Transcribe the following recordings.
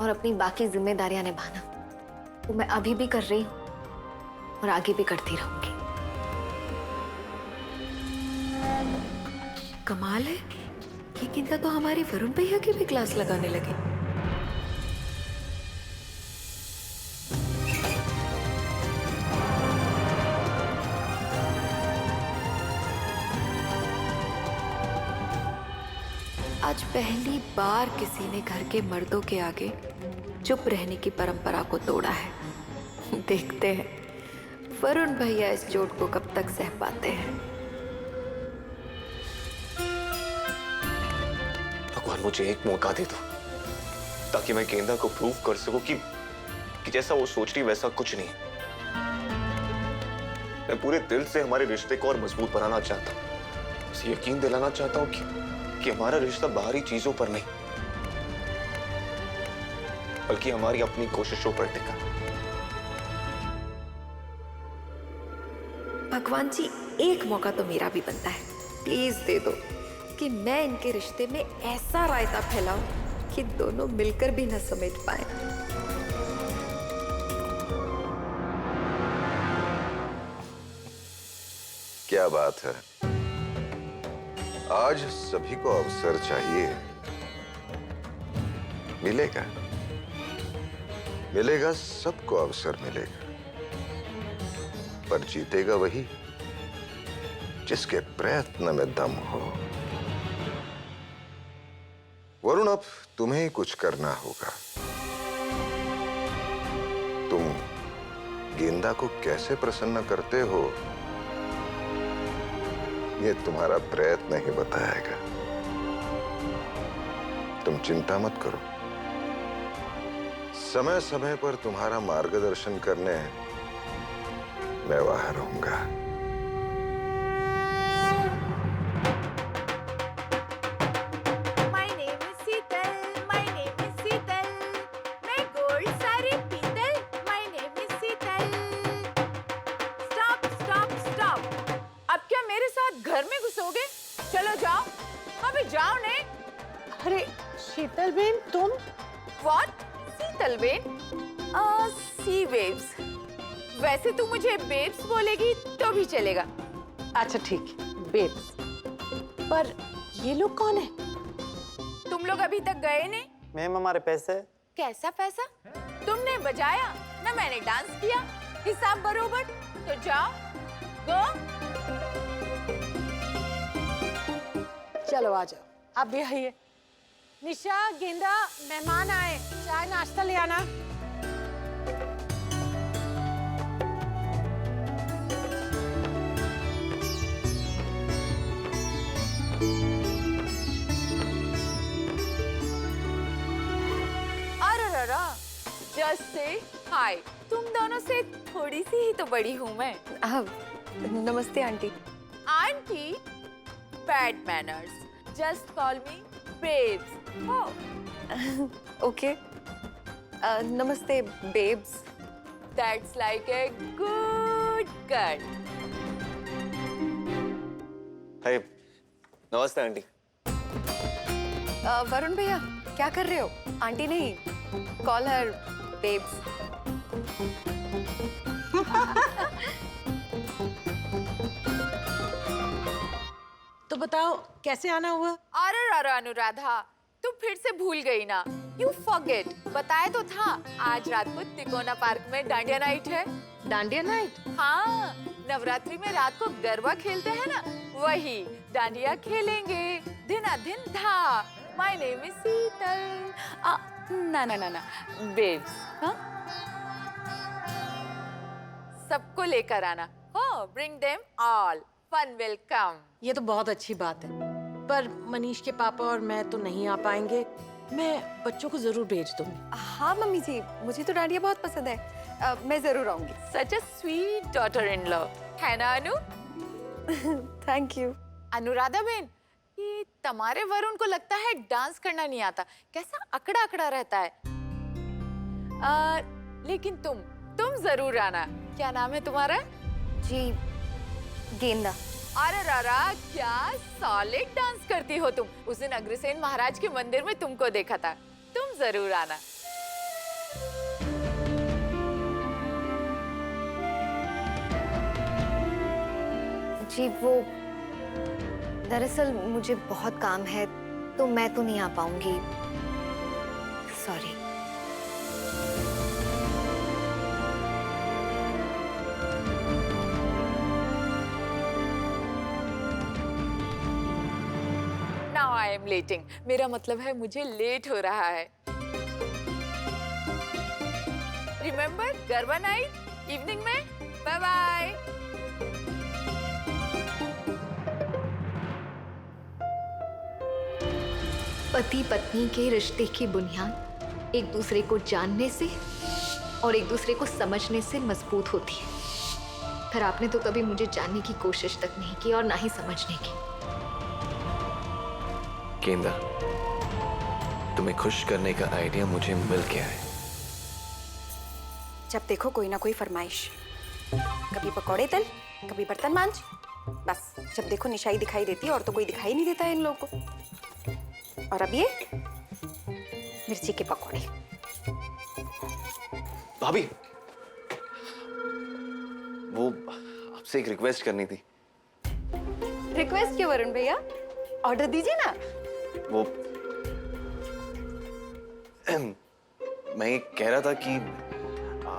और अपनी बाकी जिम्मेदारियां निभाना वो मैं अभी भी कर रही हूँ और आगे भी करती रहूंगी। कमाल है, ये गेंदा तो हमारी वरुण भैया की भी क्लास लगाने लगे। आज पहली बार किसी ने घर के मर्दों के आगे चुप रहने की परंपरा को तोड़ा है। देखते हैं वरुण भैया इस चोट को कब तक सह पाते हैं। भगवान मुझे एक मौका दे दो ताकि मैं गेंदा को प्रूव कर सकूं कि जैसा वो सोच रही वैसा कुछ नहीं। मैं पूरे दिल से हमारे रिश्ते को और मजबूत बनाना चाहता हूं। उसे यकीन दिलाना चाहता हूं कि हमारा रिश्ता बाहरी चीजों पर नहीं बल्कि हमारी अपनी कोशिशों पर टिका। भगवान जी, एक मौका तो मेरा भी बनता है, प्लीज दे दो कि मैं इनके रिश्ते में ऐसा रायता फैलाऊं कि दोनों मिलकर भी न समेट पाए। क्या बात है, आज सभी को अवसर चाहिए। मिलेगा मिलेगा, सबको अवसर मिलेगा, पर जीतेगा वही जिसके प्रयत्न में दम हो। वरुण, अब तुम्हें ही कुछ करना होगा। तुम गेंदा को कैसे प्रसन्न करते हो ये तुम्हारा प्रयत्न ही बताएगा। तुम चिंता मत करो, समय समय पर तुम्हारा मार्गदर्शन करने मैं वहां रहूंगा। My name is Seetal, my name is Seetal, मैं गोल्ड सारी पीतल, my name is Seetal। Stop, stop, stop। अब क्या मेरे साथ घर में घुसोगे? चलो जाओ, अभी जाओ ने। अरे शीतल बेन, तुम? What? Sheetal ben? See babes. वैसे तू मुझे बेब्स बोलेगी तो भी चलेगा। अच्छा ठीक है, बेब्स। पर ये लोग कौन है? तुम लोग अभी तक गए नहीं? मैम हमारे पैसे। कैसा पैसा? तुमने बजाया ना, मैंने डांस किया, हिसाब बरोबर। तो जाओ, गो। चलो आ जाओ, आप भी आइए। निशा, गेंदा, मेहमान आए, चाय नाश्ता ले आना। जस्ट से हाय। तुम दोनों से थोड़ी सी ही तो बड़ी हूँ मैं। नमस्ते aunty. Aunty, bad manners. Just call me babes. Okay, नमस्ते babes. That's like a good girl. Hi, नमस्ते आंटी। वरुण भैया, क्या कर रहे हो? आंटी नहीं, कॉल हर बेब्स। तो बताओ कैसे आना हुआ? अरे अनुराधा, तू फिर से भूल गई ना। You forget. बताया तो था, आज रात को तिकोना पार्क में डांडिया नाइट है। डांडिया नाइट? हाँ, नवरात्रि में रात को गरबा खेलते हैं ना, वही डांडिया खेलेंगे। धिना धिन धा। माय नेम इज शीतल। ना ना ना ना, बेब्स। हाँ, सबको लेकर आना। हो, bring them all, fun will come. ये तो बहुत अच्छी बात है, पर मनीष के पापा और मैं तो नहीं आ पाएंगे। मैं बच्चों को जरूर भेज दूंगी। हाँ मम्मी जी, मुझे तो डांडिया बहुत पसंद है। मैं जरूर आऊंगी। Such a sweet daughter in law, है ना अनु? Thank you. अनुराधा बहन, ये तुम्हारे वरुण को लगता है डांस करना नहीं आता, कैसा अकड़ा अकड़ा रहता है। लेकिन तुम जरूर आना। क्या नाम है तुम्हारा? जी, गेंदा। अरे रारा, क्या सॉलिड डांस करती हो तुम। उस दिन अग्रसेन महाराज के मंदिर में तुमको देखा था। तुम जरूर आना। जी वो दरअसल मुझे बहुत काम है तो मैं तो नहीं आ पाऊंगी। Sorry. Now I am letting. मेरा मतलब है मुझे लेट हो रहा है। रिमेम्बर गरबा नाइट इवनिंग में। Bye bye. पति पत्नी के रिश्ते की बुनियाद एक दूसरे को जानने से और एक दूसरे को समझने से मजबूत होती है। पर आपने तो कभी मुझे जानने की कोशिश तक नहीं की और ना ही समझने की। गेंदा, तुम्हें खुश करने का आइडिया मुझे मिल गया है। जब देखो कोई ना कोई फरमाइश, कभी पकौड़े तल, कभी बर्तन मांज। बस जब देखो निशाई दिखाई देती है और तो कोई दिखाई नहीं देता है इन लोगों को। और अब ये मिर्ची के पकौड़े। भाभी, वो आपसे एक रिक्वेस्ट करनी थी। रिक्वेस्ट क्यों वरुण भैया, ऑर्डर दीजिए ना। वो मैं ये कह रहा था कि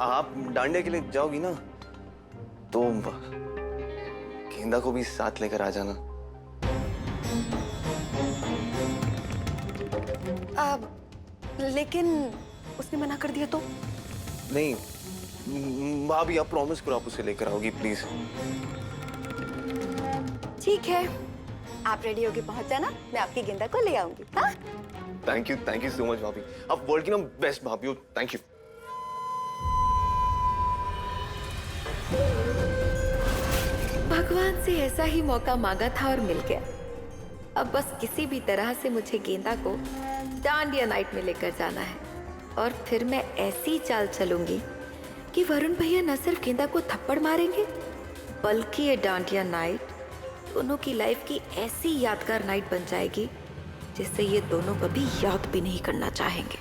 आप डांडिया के लिए जाओगी ना, तो गेंदा को भी साथ लेकर आ जाना। लेकिन उसने मना कर दिया तो? नहीं भाभी, आप प्रॉमिस करो आप उसे लेकर आओगी प्लीज। ठीक है, आप रेडी होके पहुंच जाना, मैं आपकी गेंदा को ले आऊंगी। हाँ? थैंक यू सो मच भाभी। आप वर्ल्ड की ना बेस्ट भाभी हो। Thank you. भगवान से ऐसा ही मौका मांगा था और मिल गया। अब बस किसी भी तरह से मुझे गेंदा को डांडिया नाइट में लेकर जाना है और फिर मैं ऐसी चाल चलूंगी कि वरुण भैया न सिर्फ गेंदा को थप्पड़ मारेंगे बल्कि ये डांडिया नाइट दोनों की लाइफ की ऐसी यादगार नाइट बन जाएगी जिससे ये दोनों कभी याद भी नहीं करना चाहेंगे।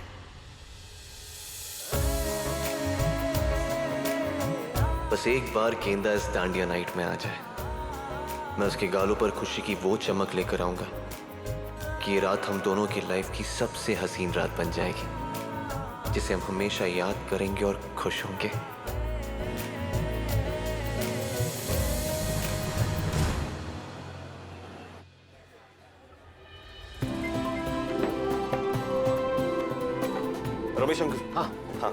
बस एक बार गेंदा इस डांडिया नाइट में आ जाए, मैं उसके गालों पर खुशी की वो चमक लेकर आऊंगा कि ये रात हम दोनों की लाइफ की सबसे हसीन रात बन जाएगी, जिसे हम हमेशा याद करेंगे और खुश होंगे। रमेश अंकल। हाँ,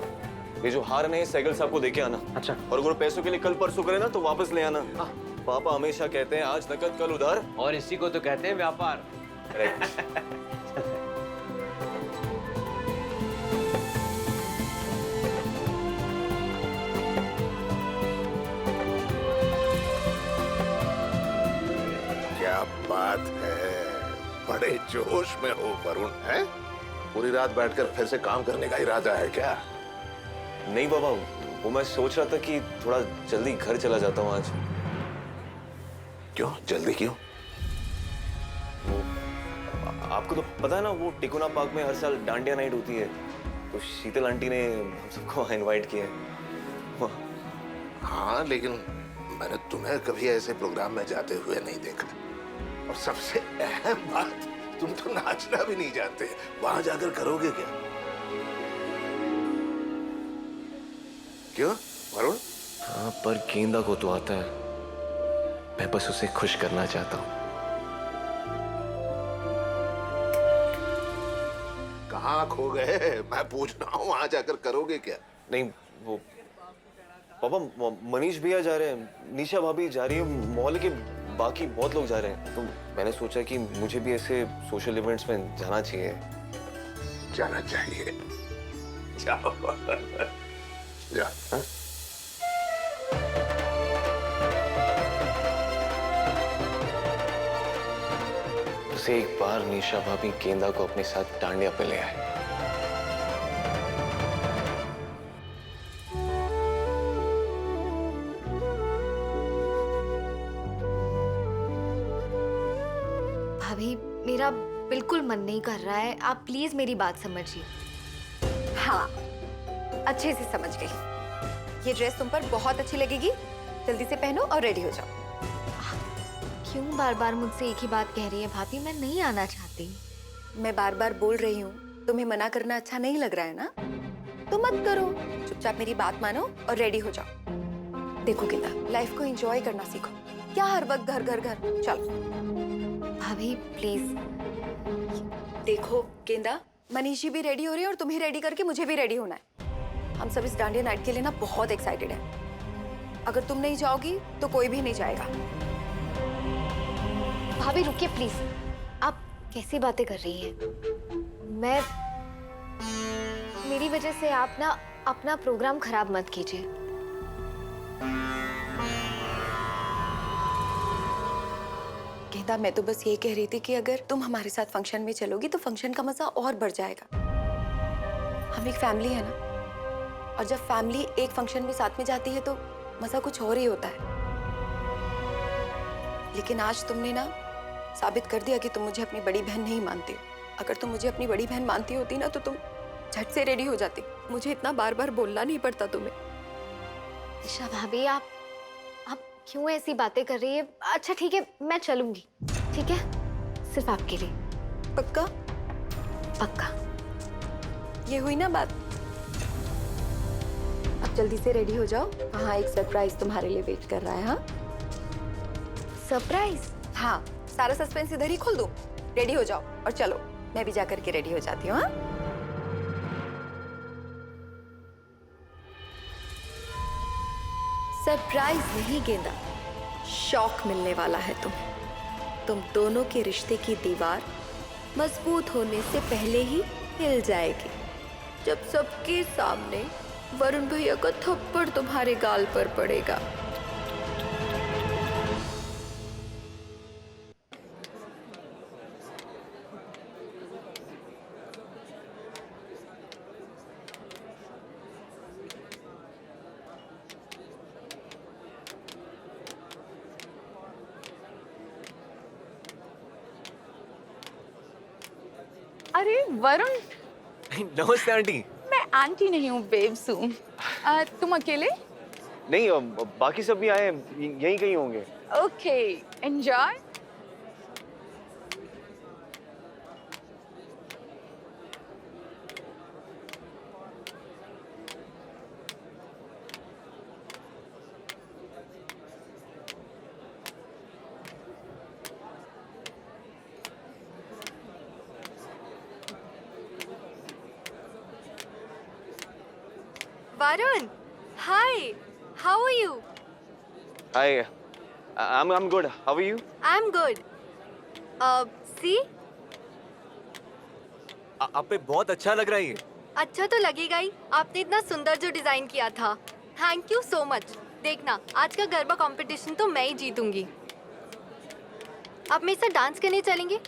ये जो हार है सैगल साहब को देके आना। अच्छा। और अगर पैसों के लिए कल परसों करे ना तो वापस ले आना। पापा हमेशा कहते हैं आज नकद कल उधार, और इसी को तो कहते हैं व्यापार। क्या बात है, बड़े जोश में हो वरुण। है पूरी रात बैठकर फिर से काम करने का इरादा है क्या? नहीं बाबा, वो मैं सोच रहा था कि थोड़ा जल्दी घर चला जाता हूँ आज। क्यों जल्दी क्यों? आपको तो पता है ना, वो टिकोना पार्क में हर साल डांडिया नाइट होती है, तो शीतल आंटी ने हम सबको इनवाइट किया है। हाँ, लेकिन मैंने तुम्हें कभी ऐसे प्रोग्राम में जाते हुए नहीं देखा। और सबसे अहम बात, तुम तो नाचना भी नहीं जानते, वहां जाकर करोगे क्या? क्यों वरुण? हाँ, पर गेंदा को तो आता है, मैं बस उसे खुश करना चाहता हूँ। कहाँ खो गए? मैं पूछ रहा हूँ, वहां जाकर करोगे क्या? नहीं वो पापा, मनीष भैया जा रहे हैं, निशा भाभी जा रही है, मोहल्ले के बाकी बहुत लोग जा रहे हैं, तो मैंने सोचा कि मुझे भी ऐसे सोशल इवेंट्स में जाना चाहिए। जाना चाहिए, जाओ जा। हाँ? उसे एक बार निशा भाभी गेंदा को अपने साथ डांडिया पे ले आए। भाभी मेरा बिल्कुल मन नहीं कर रहा है, आप प्लीज मेरी बात समझिए। हाँ, अच्छे से समझ गई। ये ड्रेस तुम पर बहुत अच्छी लगेगी। जल्दी से पहनो और रेडी हो जाओ। क्यों बार बार मुझसे एक ही बात कह रही है भाभी? मैं नहीं आना चाहती। मैं बार बार बोल रही हूँ, तुम्हें मना करना अच्छा नहीं लग रहा है ना? तो मत करो, चुपचाप मेरी बात मानो और रेडी हो जाओ। देखो गेंदा, लाइफ को एंजॉय करना सीखो। क्या हर वक्त घर घर घर? चलो भाभी प्लीज। देखो गेंदा, मनीषी भी रेडी हो रही है और तुम्हें रेडी करके मुझे भी रेडी होना है। हम सब इस डांडिया नाइट के लिए ना बहुत एक्साइटेड है। अगर तुम नहीं जाओगी तो कोई भी नहीं जाएगा। भाभी रुकिए प्लीज। आप कैसी बातें कर रही हैं? मेरी वजह से आप ना अपना प्रोग्राम खराब मत कीजिए। गेंदा, मैं तो बस ये कह रही थी कि अगर तुम हमारे साथ फंक्शन में चलोगी तो फंक्शन का मजा और बढ़ जाएगा। हम एक फैमिली है ना, और जब फैमिली एक फंक्शन में साथ में जाती है तो मजा कुछ और ही होता है। लेकिन आज तुमने ना साबित कर दिया कि तुम मुझे अपनी बड़ी बहन नहीं मानती हो। अगर तुम मुझे अपनी बड़ी बहन मानती होती ना तो तुम झट से रेडी हो जाती। मुझे इतना बार बार बोलना नहीं पड़ता तुम्हें। ईशा भाभी आप क्यों ऐसी बातें कर रही है? अच्छा ठीक है, मैं चलूंगी। ठीक है, सिर्फ आपके लिए। पक्का? पक्का। ये हुई ना बात। अब जल्दी से रेडी हो जाओ, वहाँ एक सरप्राइज तुम्हारे लिए वेट कर रहा है। हाँ सरप्राइज? हाँ, सारा सस्पेंस इधर ही खोल दूं। रेडी हो जाओ और चलो, मैं भी जाकर के रेडी हो जाती हूँ। हाँ सरप्राइज नहीं गेंदा, शॉक मिलने वाला है तुम्हें। तुम दोनों के रिश्ते की दीवार मजबूत होने से पहले ही हिल जाएगी जब सबके सामने वरुण भैया का थप्पड़ तुम्हारे गाल पर पड़ेगा। अरे वरुण, नमस्ते आंटी। मैं आंटी नहीं हूँ, बेब्स हूँ। तुम अकेले? नहीं, बाकी सब भी आए हैं, यहीं कहीं होंगे। Okay, enjoy. Varun, hi. How are you? Hi, I'm good. How are you? I'm good. See? आप पे बहुत अच्छा लग रहा है ये। अच्छा तो लगेगा ही। आपने इतना सुंदर जो डिजाइन किया था। Thank you so much. देखना, आज का गरबा कंपटीशन तो मैं ही जीतूंगी। आप मेरे साथ डांस करने चलेंगे?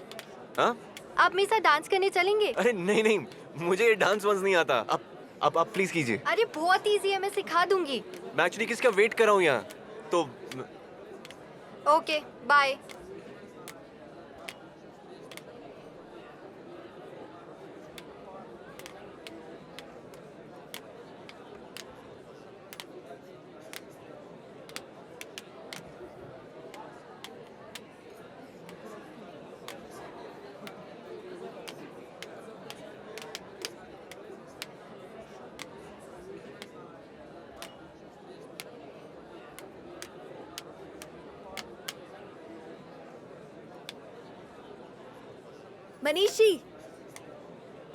हाँ? आप मेरे साथ डांस करने चलेंगे? अरे नहीं नहीं, मुझे ये डांस वांस नहीं आता। आप प्लीज कीजिए। अरे बहुत इजी है, मैं सिखा दूंगी। मैं एक्चुअली किसका वेट कर रहा हूँ यहाँ, तो ओके, बाय। मनीषी,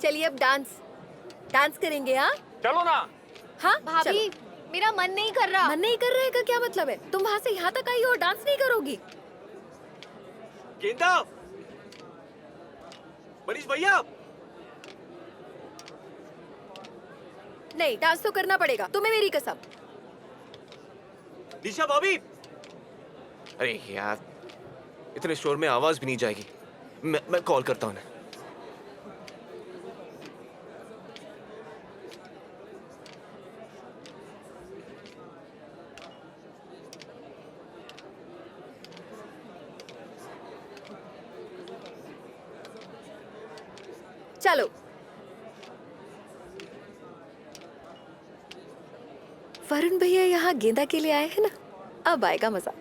चलिए अब डांस करेंगे। हाँ चलो ना। हाँ भाभी मेरा मन नहीं कर रहा। मन नहीं कर रहे का क्या मतलब है? तुम वहाँ से यहाँ तक आई हो और डांस नहीं करोगी? गेंदा, मनीष भैया। नहीं, डांस तो करना पड़ेगा तुम्हें, मेरी कसम। निशा भाभी। अरे यार, इतने शोर में आवाज भी नहीं जाएगी। मैं कॉल करता हूँ। चलो वरुण भैया यहाँ गेंदा के लिए आए हैं ना, अब आएगा मजा।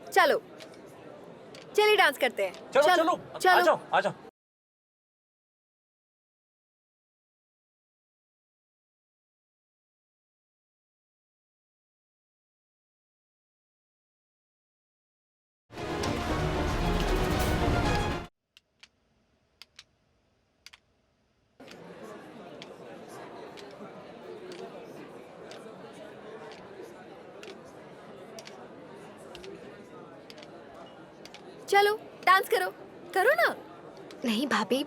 चलो चलिए डांस करते हैं। चलो चलो चलो। आ जाओ आ जाओ। चलो डांस करो, करो ना। नहीं भाभी,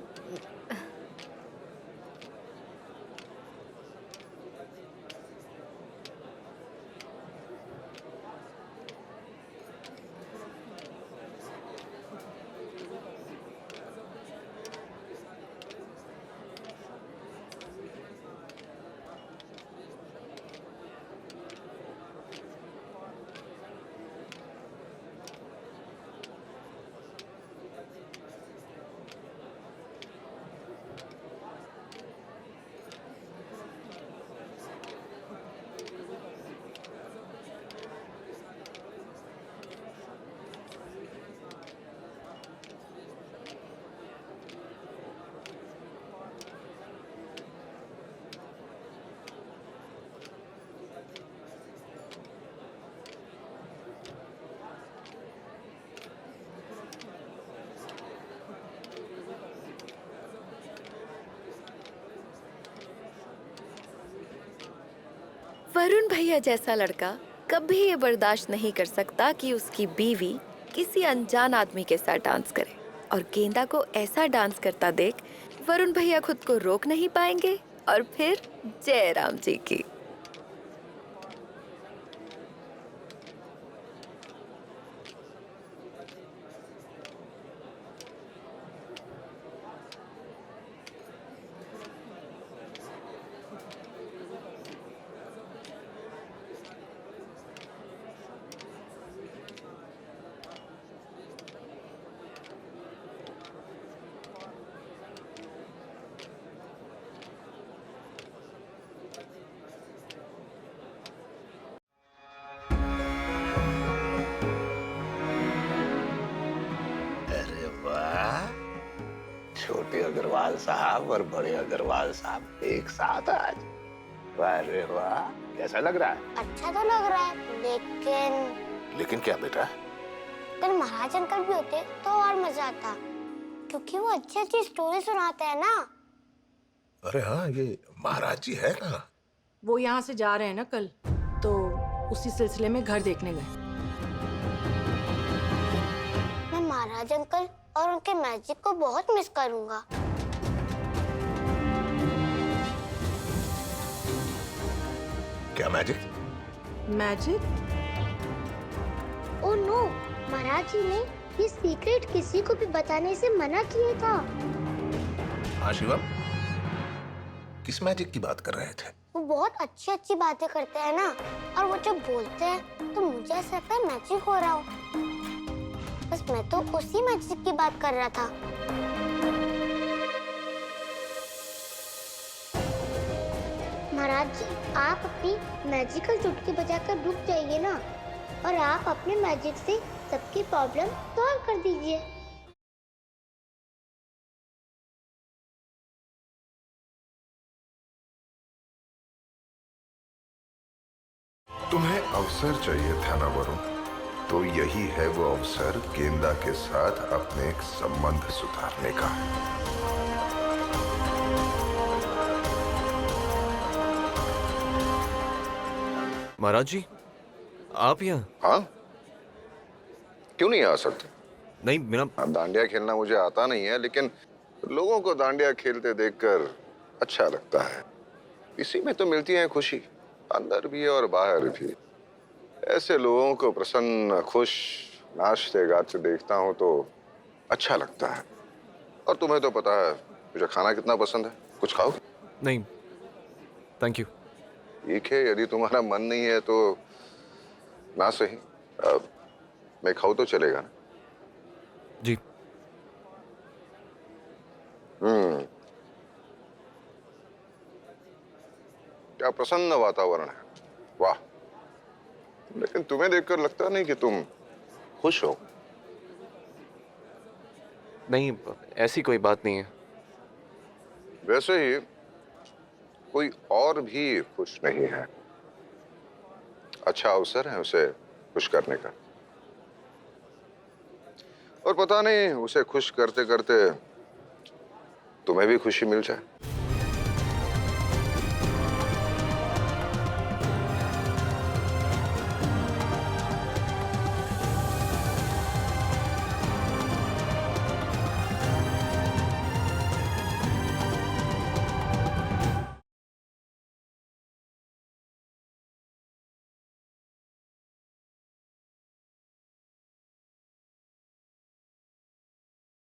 वरुण भैया जैसा लड़का कभी ये बर्दाश्त नहीं कर सकता कि उसकी बीवी किसी अनजान आदमी के साथ डांस करे, और गेंदा को ऐसा डांस करता देख वरुण भैया खुद को रोक नहीं पाएंगे, और फिर जय राम जी की। अरे वाह, छोटे अग्रवाल साहब और बड़े अग्रवाल साहब एक साथ आज। वाह रे वाह, कैसा लग रहा है? अच्छा तो लग रहा है, लेकिन लेकिन क्या बेटा? अगर महाराज अंकल भी होते तो और मजा आता, क्योंकि वो अच्छी अच्छी स्टोरी सुनाते हैं ना। अरे हाँ, ये महाराज जी है ना। वो यहाँ से जा रहे हैं ना कल, तो उसी सिलसिले में घर देखने गए। मैं महाराज अंकल और उनके मैजिक को बहुत मिस करूंगा। क्या मैजिक? मैजिक? ओह नो, महाराज जी ने ये सीक्रेट किसी को भी बताने से मना किया था। हाँ शिवम, किस मैजिक की बात कर रहे थे? वो बहुत अच्छी अच्छी बातें करते हैं ना, और वो जब बोलते हैं तो मुझे ऐसा लगता है मैजिक हो रहा हो। बस मैं तो उसी मैजिक की बात कर रहा था। महाराज जी, आप अपनी मैजिकल चुटकी बजाकर रुक जाइए ना, और आप अपने मैजिक से सबकी प्रॉब्लम सॉल्व कर दीजिए। तुम्हें अवसर चाहिए था ना वरुण, तो यही है वो अवसर गेंदा के साथ अपने एक संबंध सुधारने का। महाराज जी, आप यहाँ? हाँ, क्यों नहीं आ सकते? नहीं, मेरा अब डांडिया खेलना मुझे आता नहीं है, लेकिन लोगों को डांडिया खेलते देखकर अच्छा लगता है। इसी में तो मिलती है खुशी, अंदर भी और बाहर भी। ऐसे लोगों को प्रसन्न, खुश, नाचते गाते देखता हूँ तो अच्छा लगता है। और तुम्हें तो पता है मुझे खाना कितना पसंद है। कुछ खाओगे? नहीं, थैंक यू। ठीक है, यदि तुम्हारा मन नहीं है तो ना सही, मैं खाऊं तो चलेगा ना? जी। क्या प्रसन्न वातावरण है, वाह। लेकिन तुम्हें देखकर लगता नहीं कि तुम खुश हो। नहीं, ऐसी कोई बात नहीं है। वैसे ही कोई और भी खुश नहीं है। अच्छा अवसर है उसे खुश करने का, और पता नहीं उसे खुश करते करते तुम्हें भी खुशी मिल जाए।